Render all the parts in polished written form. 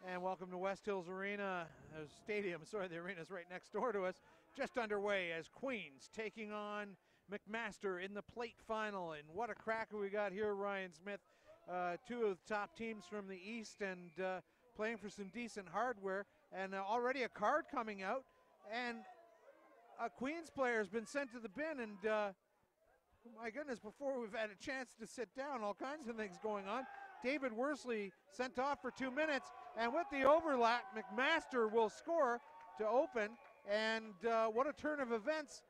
And welcome to Westhills Arena, Stadium. Sorry, the arena's right next door to us. Just underway as Queens taking on McMaster in the plate final. And what a cracker we got here, Ryan Smith. Two of the top teams from the East and playing for some decent hardware. And already a card coming out. And a Queens player has been sent to the bin. And my goodness, before we've had a chance to sit down, all kinds of things going on. David Worsley sent off for 2 minutes, and with the overlap, McMaster will score to open, and what a turn of events.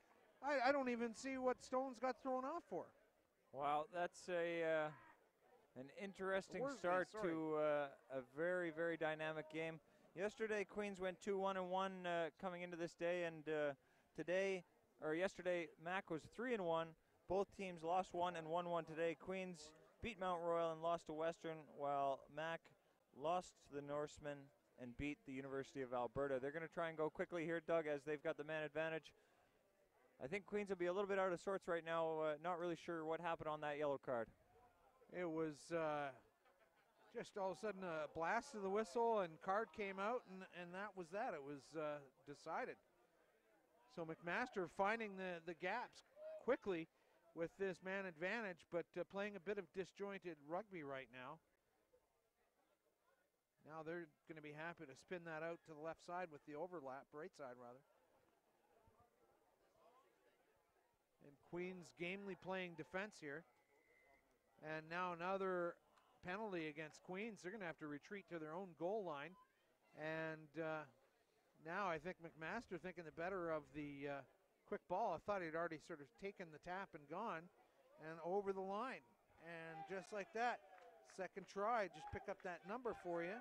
I don't even see what Stones got thrown off for. Wow, that's an interesting start to a very, very dynamic game. Yesterday, Queens went 2-1-1 coming into this day, and yesterday, Mac was 3-1. Both teams lost one and won one today. Queens beat Mount Royal and lost to Western, while Mac lost to the Norsemen and beat the University of Alberta. They're going to try and go quickly here, Doug, as they've got the man advantage. I think Queens will be a little bit out of sorts right now, not really sure what happened on that yellow card. It was just all of a sudden a blast of the whistle, and card came out, and that was that. It was decided. So McMaster finding the gaps quickly with this man advantage, but playing a bit of disjointed rugby right now. Now they're going to be happy to spin that out to the left side with the overlap, right side rather. And Queens gamely playing defense here. And now another penalty against Queens. They're going to have to retreat to their own goal line. And now I think McMaster thinking the better of the quick ball. I thought he'd already sort of taken the tap and gone, and over the line. And just like that, second try, just pick up that number for you.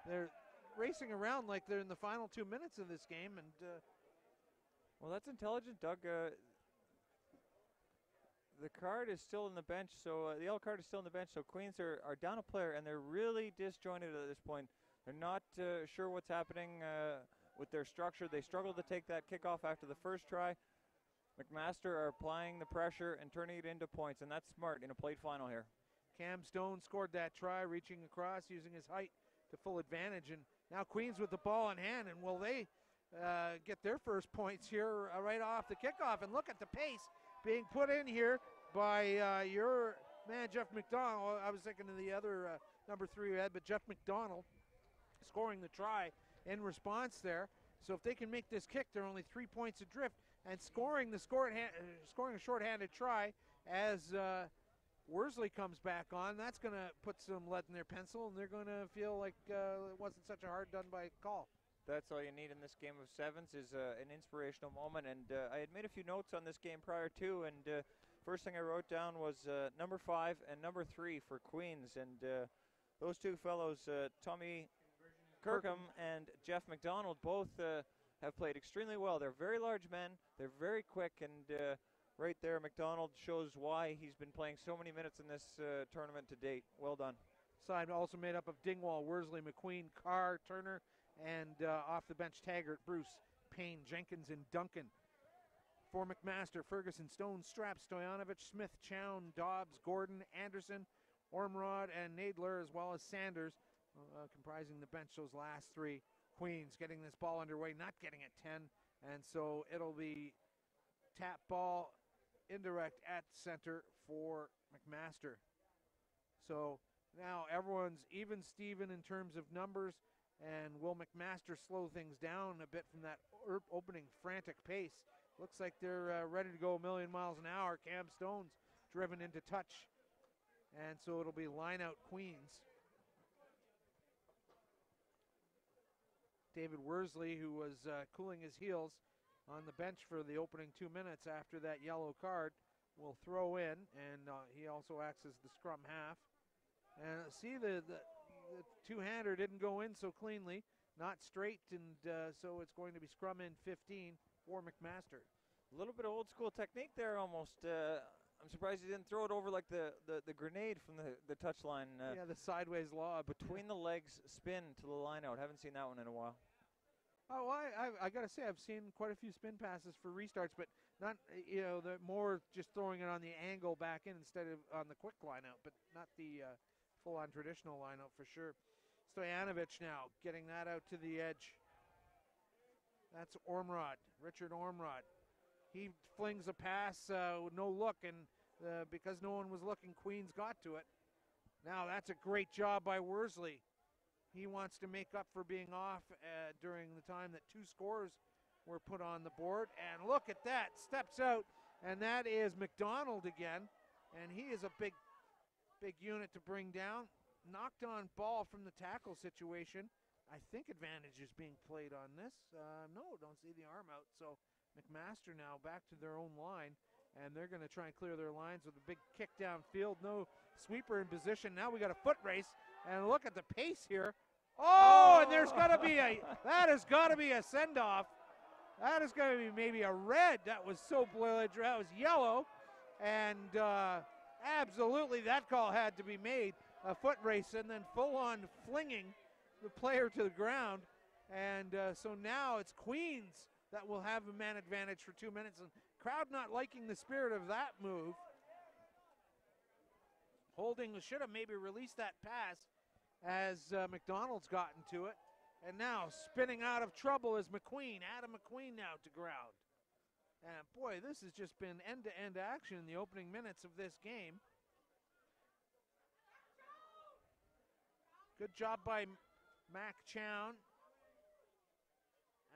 They're racing around like they're in the final 2 minutes of this game. And well, that's intelligent, Doug. The card is still in the bench, so the yellow card is still in the bench, so Queens are down a player, and they're really disjointed at this point. They're not sure what's happening with their structure. They struggled to take that kickoff after the first try. McMaster are applying the pressure and turning it into points, and that's smart in a plate final here. Cam Stone scored that try, reaching across, using his height to full advantage. And now Queens with the ball in hand, and will they get their first points here right off the kickoff? And look at the pace being put in here by your man, Jeff McDonald. I was thinking of the other number 3 we had, but Jeff McDonald scoring the try in response there. So if they can make this kick, they're only 3 points adrift, and scoring a shorthanded try as Worsley comes back on. That's going to put some lead in their pencil, and they're going to feel like it wasn't such a hard done by call. That's all you need in this game of 7's is an inspirational moment. And I had made a few notes on this game prior to, and first thing I wrote down was number 5 and number 3 for Queens. And those two fellows, Tommy Kirkham and Jeff McDonald, both have played extremely well. They're very large men. They're very quick, and right there, McDonald shows why he's been playing so many minutes in this tournament to date. Well done. Side also made up of Dingwall, Worsley, McQueen, Carr, Turner, and off the bench, Taggart, Bruce, Payne, Jenkins, and Duncan. For McMaster, Ferguson, Stone, Strapp, Stoyanovich, Smith, Chown, Dobbs, Gordon, Anderson, Ormrod, and Nadler, as well as Sanders, comprising the bench, those last 3. Queens getting this ball underway, not getting it 10, and so it'll be tap ball indirect at center for McMaster. So now everyone's even Steven in terms of numbers, and will McMaster slow things down a bit from that opening frantic pace? Looks like they're ready to go a million miles an hour. Cam Stone's driven into touch, and so it'll be line out Queens. David Worsley, who was cooling his heels on the bench for the opening 2 minutes after that yellow card, will throw in, and he also acts as the scrum half. And see, the two-hander didn't go in so cleanly, not straight, and so it's going to be scrum in 15 for McMaster. A little bit of old school technique there almost. I'm surprised he didn't throw it over like the grenade from the touchline. Yeah, the sideways lob. Between the legs spin to the line out. Haven't seen that one in a while. Oh, I got to say, I've seen quite a few spin passes for restarts, but not, the more just throwing it on the angle back in instead of on the quick line out, but not the full-on traditional line out for sure. Stoyanovich now getting that out to the edge. That's Ormrod, Richard Ormrod. He flings a pass with no look, and because no one was looking, Queens got to it. Now that's a great job by Worsley. He wants to make up for being off during the time that 2 scores were put on the board. And look at that, steps out, and that is McDonald again. And he is a big unit to bring down. Knocked on ball from the tackle situation. I think advantage is being played on this. No, don't see the arm out. So McMaster now back to their own line, and they're going to try and clear their lines with a big kick downfield. No sweeper in position. Now we got a foot race, and look at the pace here. Oh, and there's got to be that has got to be a send-off. That is going to be maybe a red. That was so blood. That was yellow, and absolutely that call had to be made. A foot race and then full-on flinging the player to the ground. And so now it's Queens that will have a man advantage for 2 minutes. And crowd not liking the spirit of that move. Holding should have maybe released that pass as McDonald's gotten to it. And now spinning out of trouble is McQueen. Adam McQueen now to ground. And boy, this has just been end-to-end action in the opening minutes of this game. Good job by Mac Chown.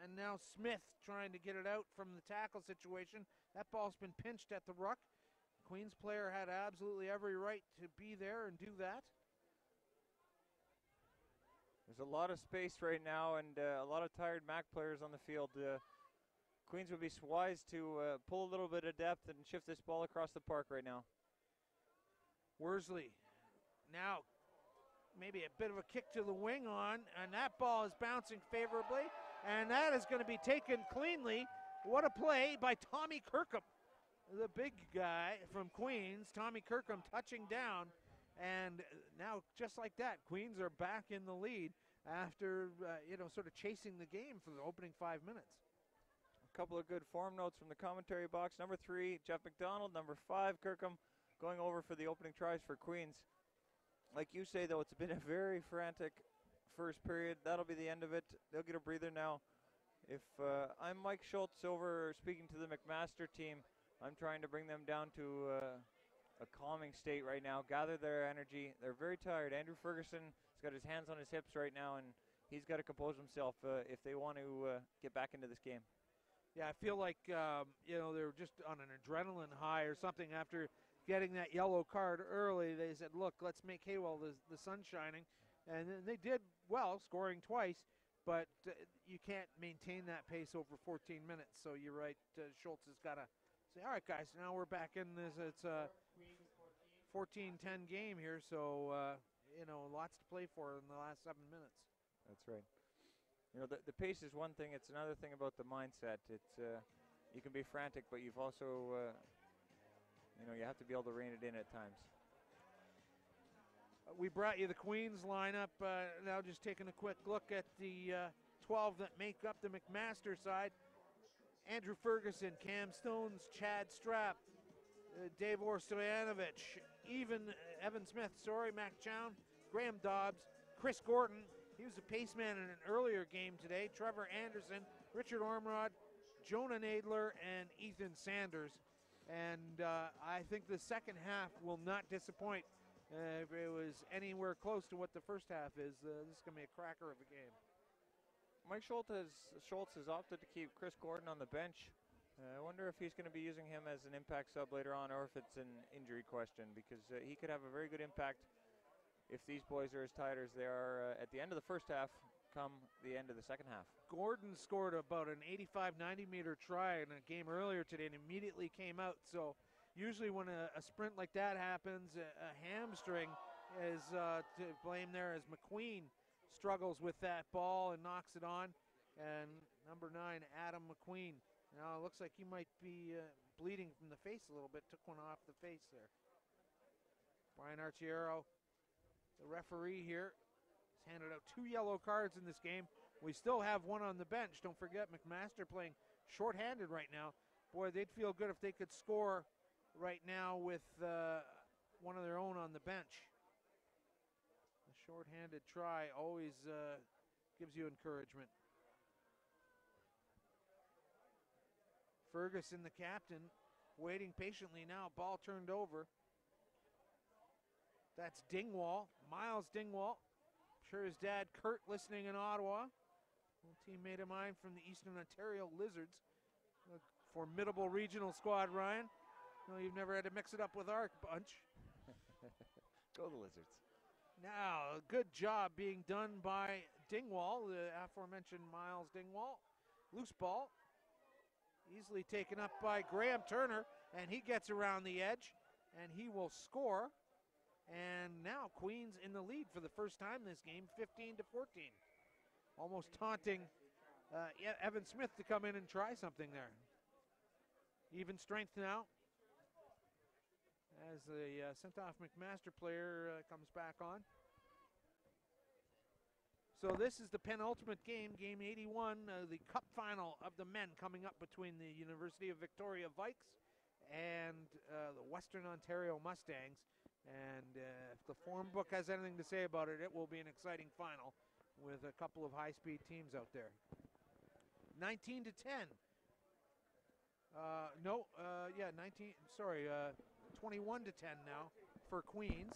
And now Smith trying to get it out from the tackle situation. That ball's been pinched at the ruck. Queens player had absolutely every right to be there and do that. There's a lot of space right now and a lot of tired Mac players on the field. Queens would be wise to pull a little bit of depth and shift this ball across the park right now. Worsley now maybe a bit of a kick to the wing on, and that ball is bouncing favorably, and that is going to be taken cleanly. What a play by Tommy Kirkham, the big guy from Queens. Tommy Kirkham touching down, and now just like that, Queens are back in the lead after sort of chasing the game for the opening 5 minutes. A couple of good form notes from the commentary box. Number 3, Jeff McDonald. Number 5, Kirkham, going over for the opening tries for Queens. Like you say, though, it's been a very frantic first period. That'll be the end of it. They'll get a breather now. If I'm Mike Schultz over speaking to the McMaster team, I'm trying to bring them down to a calming state right now, gather their energy. They're very tired. Andrew Ferguson has got his hands on his hips right now, and he's got to compose himself if they want to get back into this game. Yeah, I feel like, they're just on an adrenaline high or something after getting that yellow card early. They said, look, let's make hay while the sun's shining. And then they did well, scoring twice, but you can't maintain that pace over 14 minutes. So you're right, Schultz has got to say, all right, guys, now we're back in this. It's a 14-10 game here, so, lots to play for in the last 7 minutes. That's right. The pace is one thing. It's another thing about the mindset. It's you can be frantic, but you've also you have to be able to rein it in at times. We brought you the Queens lineup. Now just taking a quick look at the 12 that make up the McMaster side. Andrew Ferguson, Cam Stones, Chad Strapp, Davor Stoyanovich, Evan Smith, Mac Chown, Graham Dobbs, Chris Gordon. He was a pace man in an earlier game today. Trevor Anderson, Richard Ormrod, Jonah Nadler, and Ethan Sanders. And I think the second half will not disappoint. If it was anywhere close to what the first half is, this is going to be a cracker of a game. Mike Schultz has opted to keep Chris Gordon on the bench. I wonder if he's going to be using him as an impact sub later on, or if it's an injury question, because he could have a very good impact if these boys are as tired as they are at the end of the first half come the end of the second half. Gordon scored about an 85-90 meter try in a game earlier today and immediately came out. So usually when a sprint like that happens, a hamstring is to blame there, as McQueen struggles with that ball and knocks it on. And number 9, Adam McQueen. Now it looks like he might be bleeding from the face a little bit. Took one off the face there. Brian Arciero, the referee here, has handed out 2 yellow cards in this game. We still have one on the bench. Don't forget, McMaster playing shorthanded right now. Boy, they'd feel good if they could score right now with one of their own on the bench. The Short-handed try always gives you encouragement. Ferguson, the captain, waiting patiently now. Ball turned over. That's Dingwall, Miles Dingwall. I'm sure his dad, Kurt, listening in Ottawa. A teammate of mine from the Eastern Ontario Lizards. A formidable regional squad, Ryan. No, you've never had to mix it up with our bunch. Go the Lizards. Now, a good job being done by Dingwall, the aforementioned Miles Dingwall. Loose ball. Easily taken up by Graham Turner, and he gets around the edge, and he will score. And now Queens in the lead for the first time this game, 15-14. Almost taunting Evan Smith to come in and try something there. Even strength now as the sent-off McMaster player comes back on. So this is the penultimate game, game 81, the cup final of the men coming up between the University of Victoria Vikes and the Western Ontario Mustangs. And if the form book has anything to say about it, it will be an exciting final with a couple of high-speed teams out there. 19-10. 21-10 now for Queens.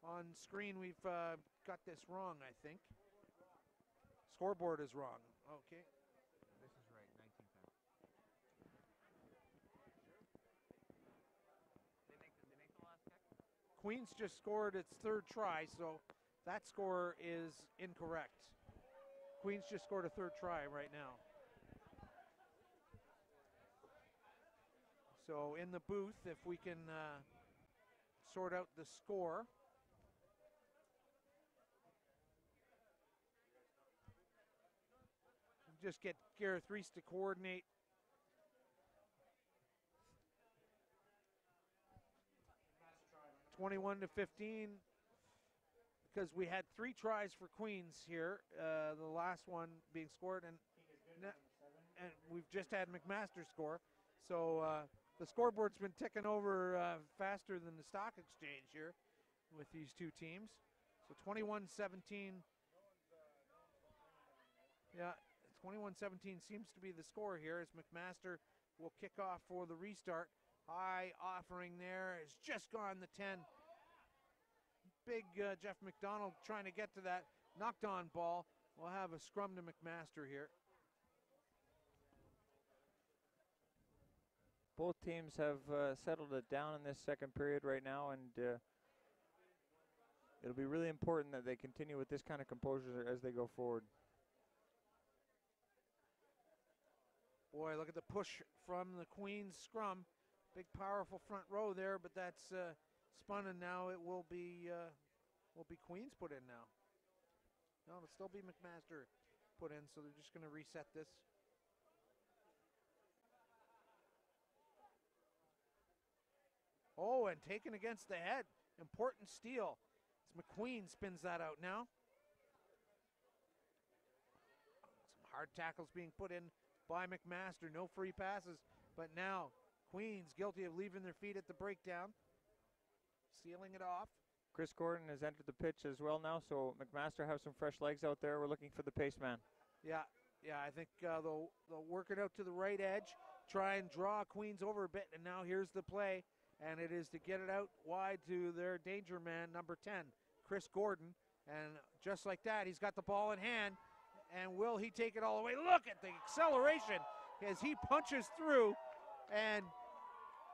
On screen, we've got this wrong, I think. Scoreboard is wrong. Okay. This is right, 19-10. They make the last kick? Queens just scored its third try, so that score is incorrect. Queens just scored a third try right now. So in the booth, if we can sort out the score. Just get Gareth Reese to coordinate. (21-15), because we had 3 tries for Queens here. The last one being scored, and we've just had McMaster score. So the scoreboard's been ticking over faster than the stock exchange here with these two teams. So 21-17. Yeah. 21-17 seems to be the score here as McMaster will kick off for the restart. High offering there has just gone the 10. Big Jeff McDonald trying to get to that knocked on ball. We'll have a scrum to McMaster here. Both teams have settled it down in this second period right now, and it'll be really important that they continue with this kind of composure as they go forward. Boy, look at the push from the Queens scrum. Big, powerful front row there, but that's spun, and now it will be Queens put in now. No, it'll still be McMaster put in, so they're just going to reset this. Oh, and taken against the head. Important steal. As McQueen spins that out now. Some hard tackles being put in by McMaster. No free passes, but now Queens guilty of leaving their feet at the breakdown. Sealing it off. Chris Gordon has entered the pitch as well now, so McMaster have some fresh legs out there. We're looking for the pace man. Yeah, I think they'll work it out to the right edge, try and draw Queens over a bit, and now here's the play, and it is to get it out wide to their danger man, number 10, Chris Gordon, and just like that, he's got the ball in hand, and will he take it all the way? Look at the acceleration as he punches through, and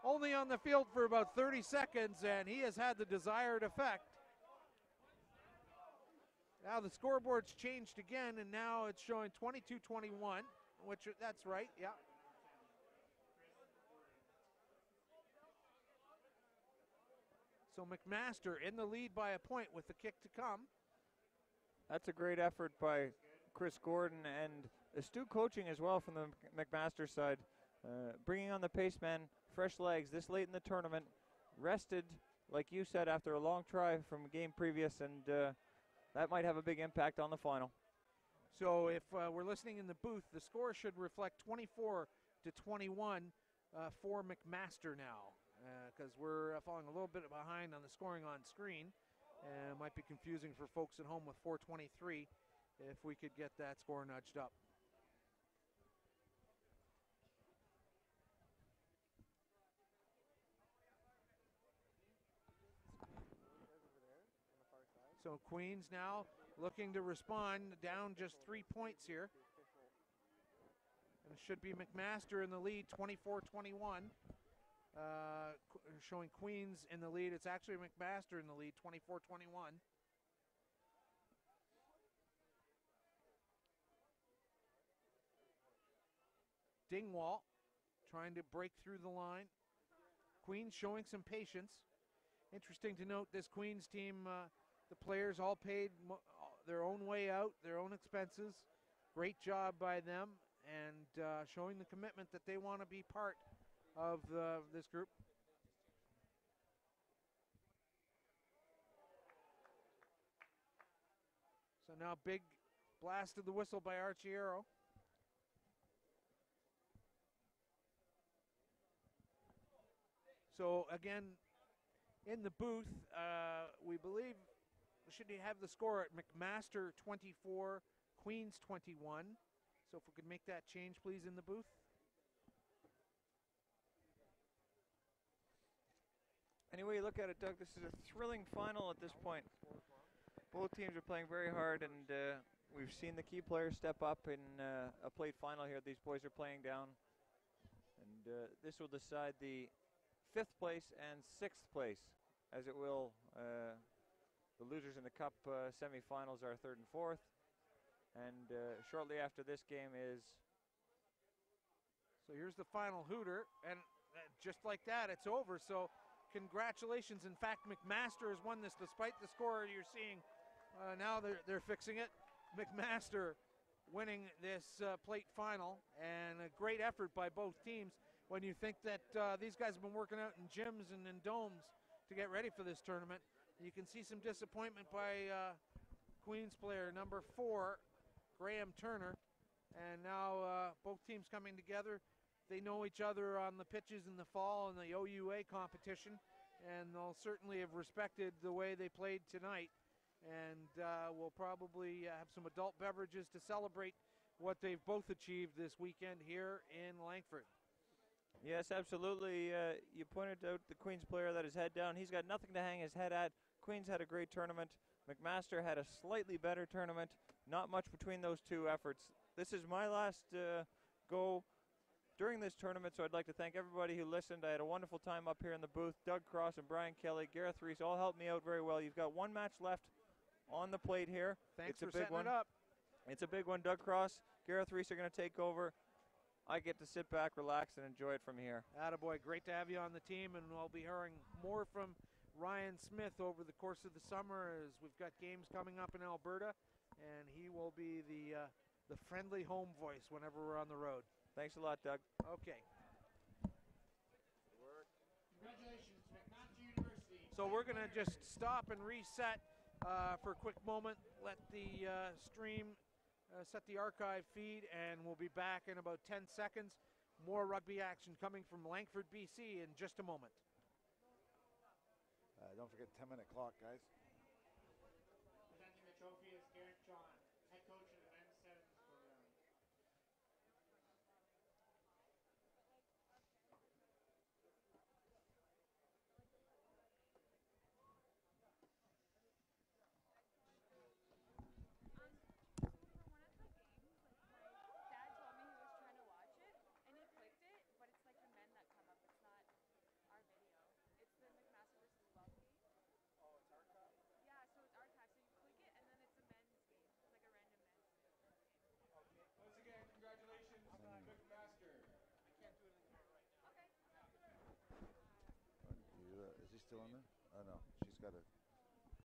only on the field for about 30 seconds, and he has had the desired effect. Now the scoreboard's changed again, and now it's showing 22-21, which that's right, yeah. So McMaster in the lead by a point with the kick to come. That's a great effort by Chris Gordon, and astute coaching as well from the McMaster side. Bringing on the pace man, fresh legs this late in the tournament, rested, like you said, after a long try from a game previous, and that might have a big impact on the final. So if we're listening in the booth, the score should reflect 24-21 for McMaster now, because we're falling a little bit behind on the scoring on screen. Might be confusing for folks at home with 4:23 if we could get that score nudged up. So Queens now looking to respond, down just 3 points here. And it should be McMaster in the lead, 24-21. Showing Queens in the lead. It's actually McMaster in the lead, 24-21. Dingwall trying to break through the line. Queens showing some patience. Interesting to note, this Queens team, the players all paid their own way out, their own expenses. Great job by them, and showing the commitment that they want to be part of this group. So now big blast of the whistle by Archiero. So again, in the booth, we believe we should have the score at McMaster 24, Queens 21. So if we could make that change, please, in the booth. Anyway, you look at it, Doug, this is a thrilling final at this point. Both teams are playing very hard, and we've seen the key players step up in a plate final here. These boys are playing down, and this will decide the 5th place and 6th place, as it will. The losers in the Cup semifinals are 3rd and 4th, and shortly after this game is... So here's the final hooter, and just like that, it's over. So congratulations. In fact, McMaster has won this despite the score you're seeing. Now they're fixing it. McMaster winning this plate final, and a great effort by both teams when you think that these guys have been working out in gyms and in domes to get ready for this tournament. You can see some disappointment by Queens player number 4, Graham Turner, and now both teams coming together. They know each other on the pitches in the fall in the OUA competition, and they'll certainly have respected the way they played tonight, and will probably have some adult beverages to celebrate what they've both achieved this weekend here in Langford. Yes, absolutely. You pointed out the Queens player that is head down. He's got nothing to hang his head at. Queens had a great tournament. McMaster had a slightly better tournament. Not much between those two efforts. This is my last go during this tournament, so I'd like to thank everybody who listened. I had a wonderful time up here in the booth. Doug Cross and Brian Kelly, Gareth Reese all helped me out very well. You've got one match left on the plate here. Thanks it's for a big setting one. it up. It's a big one. Doug Cross, Gareth Reese are going to take over. I get to sit back, relax, and enjoy it from here. Attaboy, great to have you on the team, and we'll be hearing more from Ryan Smith over the course of the summer as we've got games coming up in Alberta, and he will be the friendly home voice whenever we're on the road. Thanks a lot, Doug. Okay. Congratulations, McMaster University. So we're going to just stop and reset for a quick moment, let the stream set the archive feed, and we'll be back in about 10 seconds. More rugby action coming from Langford, BC in just a moment. Don't forget 10-minute clock, guys. Presenting the trophy is Garrett John, head coach of the men's 7's program. Is he still in there? Oh, no. She's got to...